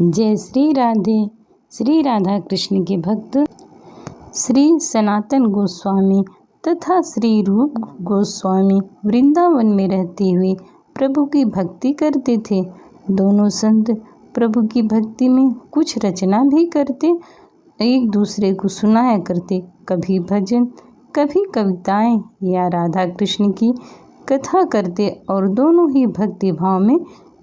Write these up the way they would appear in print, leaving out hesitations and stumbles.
जय श्री राधे। श्री राधा कृष्ण के भक्त श्री सनातन गोस्वामी तथा श्री रूप गोस्वामी वृंदावन में रहते हुए प्रभु की भक्ति करते थे। दोनों संत प्रभु की भक्ति में कुछ रचना भी करते, एक दूसरे को सुनाया करते, कभी भजन कभी कविताएं या राधा कृष्ण की कथा करते और दोनों ही भक्ति भाव में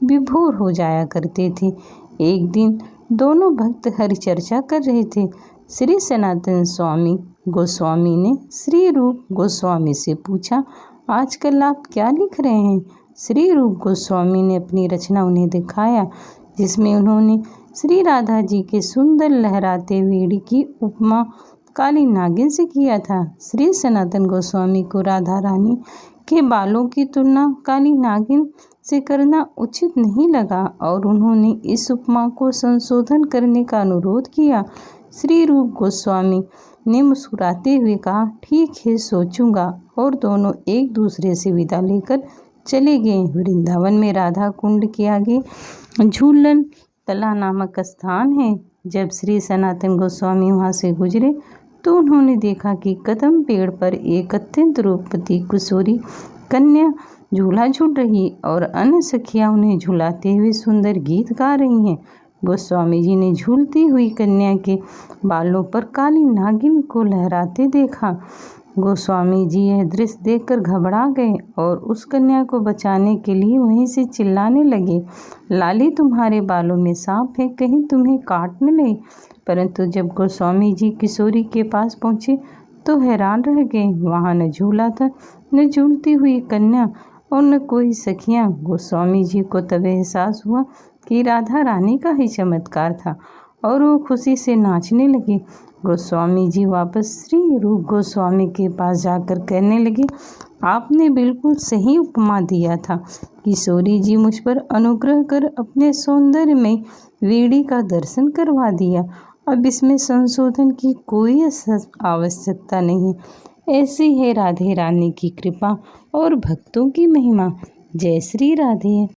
विभोर हो जाया करते थे। एक दिन दोनों भक्त हरि चर्चा कर रहे थे। श्री सनातन स्वामी गोस्वामी ने श्री रूप गोस्वामी से पूछा, आजकल आप क्या लिख रहे हैं? श्री रूप गोस्वामी ने अपनी रचना उन्हें दिखाया, जिसमें उन्होंने श्री राधा जी के सुंदर लहराते वेणी की उपमा काली नागिन से किया था। श्री सनातन गोस्वामी को राधा रानी के बालों की तुलना काली नागिन से करना उचित नहीं लगा और उन्होंने इस उपमा को संशोधन करने का अनुरोध किया। श्री रूप गोस्वामी ने मुस्कुराते हुए कहा, ठीक है, सोचूंगा, और दोनों एक दूसरे से विदा लेकर चले गए। वृंदावन में राधा कुंड के आगे झूलन तला नामक स्थान है। जब श्री सनातन गोस्वामी वहां से गुजरे तो उन्होंने देखा कि कदम पेड़ पर एक अत्यंत रूपवती किशोरी कन्या झूला झूल रही और अन्य सखियां उन्हें झुलाते हुए सुंदर गीत गा रही हैं। गोस्वामी जी ने झूलती हुई कन्या के बालों पर काली नागिन को लहराते देखा। गोस्वामी जी यह दृश्य देखकर घबरा गए और उस कन्या को बचाने के लिए वहीं से चिल्लाने लगे, लाली, तुम्हारे बालों में सांप है, कहीं तुम्हें काट न ले। परंतु जब गोस्वामी जी किशोरी के पास पहुँचे तो हैरान रह गए। वहाँ न झूला था, न झूलती हुई कन्या और न कोई सखियाँ। गोस्वामी जी को तब एहसास हुआ कि राधा रानी का ही चमत्कार था और वो खुशी से नाचने लगे। गोस्वामी जी वापस श्री रूप गोस्वामी के पास जाकर कहने लगे, आपने बिल्कुल सही उपमा दिया था। किशोरी जी मुझ पर अनुग्रह कर अपने सौंदर्य में वेणी का दर्शन करवा दिया। अब इसमें संशोधन की कोई आवश्यकता नहीं। ऐसी है राधे रानी की कृपा और भक्तों की महिमा। जय श्री राधे।